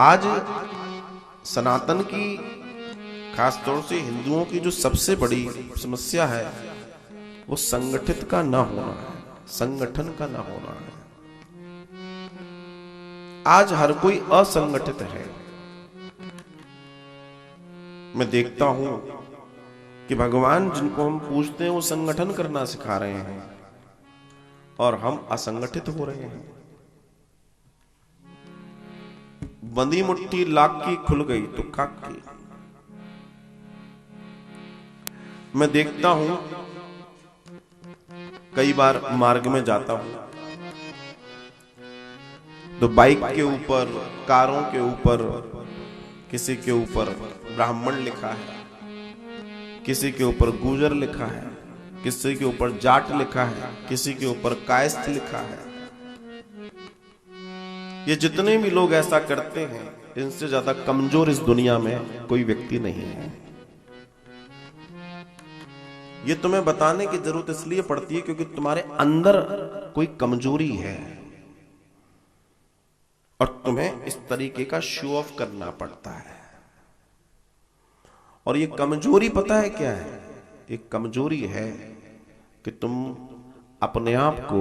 आज सनातन की, खासतौर से हिंदुओं की जो सबसे बड़ी समस्या है वो संगठित का ना होना है, संगठन का ना होना है। आज हर कोई असंगठित है। मैं देखता हूं कि भगवान जिनको हम पूजते हैं वो संगठन करना सिखा रहे हैं और हम असंगठित हो रहे हैं। बंदी मुट्ठी लाख की खुल गई तो काक की। मैं देखता हूं, कई बार मार्ग में जाता हूं तो बाइक के ऊपर, कारों के ऊपर, किसी के ऊपर ब्राह्मण लिखा है, किसी के ऊपर गुर्जर लिखा है, किसी के ऊपर जाट लिखा है, किसी के ऊपर कायस्थ लिखा है। ये जितने भी लोग ऐसा करते हैं, इनसे ज्यादा कमजोर इस दुनिया में कोई व्यक्ति नहीं है। ये तुम्हें बताने की जरूरत इसलिए पड़ती है क्योंकि तुम्हारे अंदर कोई कमजोरी है और तुम्हें इस तरीके का शो ऑफ करना पड़ता है। और ये कमजोरी पता है क्या है? एक कमजोरी है कि तुम अपने आप को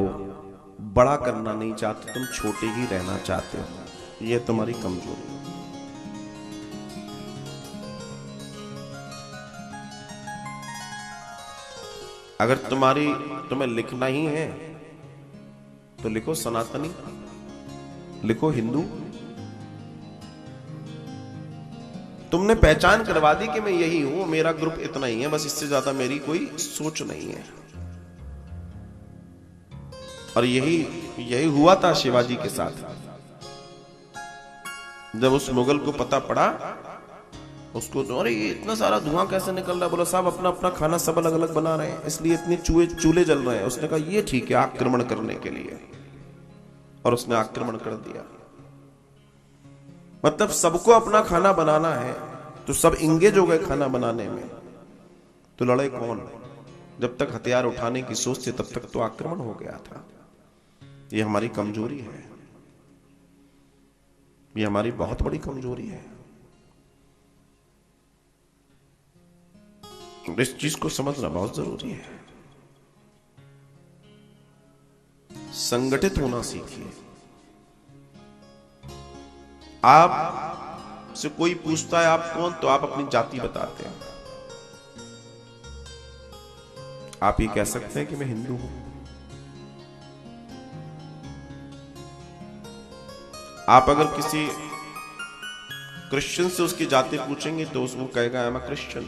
बड़ा करना नहीं चाहते, तुम छोटे ही रहना चाहते हो। ये तुम्हारी कमजोरी है। अगर तुम्हें लिखना ही है तो लिखो सनातनी, लिखो हिंदू। तुमने पहचान करवा दी कि मैं यही हूं, मेरा ग्रुप इतना ही है, बस इससे ज्यादा मेरी कोई सोच नहीं है। और यही हुआ था शिवाजी के साथ। जब उस मुगल को पता पड़ा, उसको तो अरे ये इतना सारा धुआं कैसे निकल रहा है, बोला साहब अपना अपना खाना सब अलग अलग बना रहे हैं इसलिए इतने चूल्हे जल रहे हैं। उसने कहा ये ठीक है आक्रमण करने के लिए, और उसने आक्रमण कर दिया। मतलब सबको अपना खाना बनाना है तो सब इंगेज हो गए खाना बनाने में, तो लड़े कौन? जब तक हथियार उठाने की सोच थी तब तक तो आक्रमण हो गया था। ये हमारी कमजोरी है, ये हमारी बहुत बड़ी कमजोरी है। इस चीज को समझना बहुत जरूरी है। संगठित होना सीखिए। आप से कोई पूछता है आप कौन, तो आप अपनी जाति बताते हैं। आप ये कह सकते हैं कि मैं हिंदू हूं। आप अगर किसी क्रिश्चियन से उसकी जाति पूछेंगे तो उसको कहेगा आई एम अ क्रिश्चियन।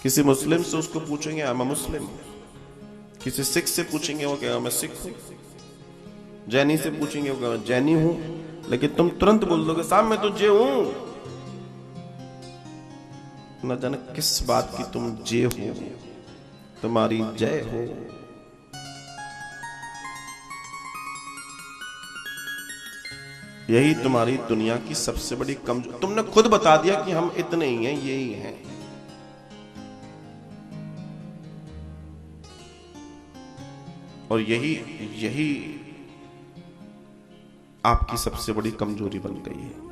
किसी मुस्लिम से उसको पूछेंगे आई एम अ मुस्लिम। किसी सिख से पूछेंगे वो कहेगा मैं सिख हूं। जैनी से पूछेंगे वो कहेगा जैनी हूं। लेकिन तुम तुरंत बोल दोगे साहब मैं तो जे हूं। न जाने किस बात की तुम जे हो, तुम्हारी जय हो। यही तुम्हारी दुनिया की सबसे बड़ी कमजोरी। तुमने खुद बता दिया कि हम इतने ही हैं, यही हैं। और यही आपकी सबसे बड़ी कमजोरी बन गई है।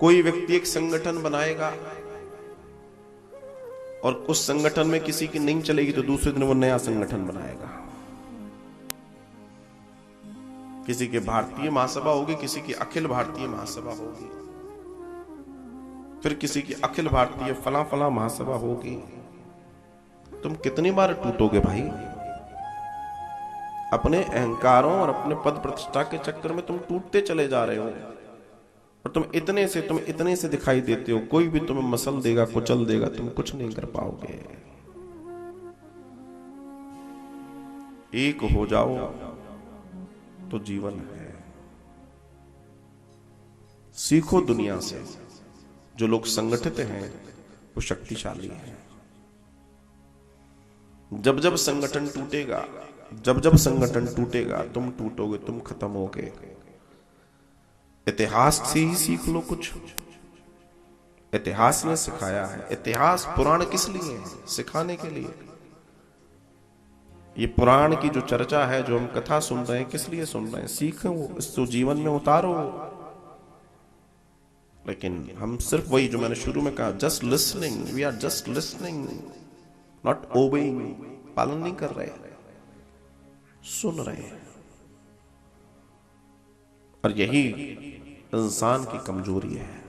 कोई व्यक्ति एक संगठन बनाएगा और उस संगठन में किसी की नहीं चलेगी तो दूसरे दिन वो नया संगठन बनाएगा। किसी के भारतीय महासभा होगी, किसी की अखिल भारतीय महासभा होगी, फिर किसी की अखिल भारतीय फला फला महासभा होगी। तुम कितनी बार टूटोगे भाई? अपने अहंकारों और अपने पद प्रतिष्ठा के चक्कर में तुम टूटते चले जा रहे हो। और तुम इतने से दिखाई देते हो। कोई भी तुम्हें मसल देगा, कुचल देगा, तुम कुछ नहीं कर पाओगे। एक हो जाओ तो जीवन है। सीखो दुनिया से। जो लोग संगठित हैं वो शक्तिशाली हैं। जब जब संगठन टूटेगा तुम टूटोगे, तुम खत्म होगे। इतिहास से ही सीख लो कुछ। इतिहास ने सिखाया है। इतिहास पुराण किस लिए है? सिखाने के लिए। ये पुराण की जो चर्चा है, जो हम कथा सुन रहे हैं, किस लिए सुन रहे हैं? सीखो, इसको जीवन में उतारो। लेकिन हम सिर्फ वही जो मैंने शुरू में कहा, just listening, we are just listening, not obeying, पालन नहीं कर रहे, सुन रहे हैं। और यही इंसान की कमजोरी है,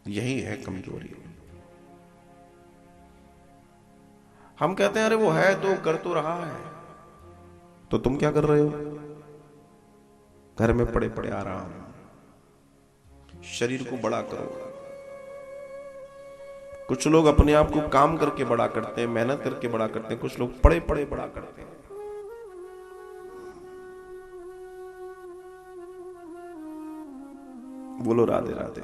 यही है कमजोरी। हम कहते हैं अरे वो है तो कर तो रहा है, तो तुम क्या कर रहे हो? घर में पड़े पड़े आराम, शरीर को बड़ा करो। कुछ लोग अपने आप को काम करके बड़ा करते हैं, मेहनत करके बड़ा करते हैं, कुछ लोग पड़े पड़े बड़ा करते हैं। बोलो राधे राधे।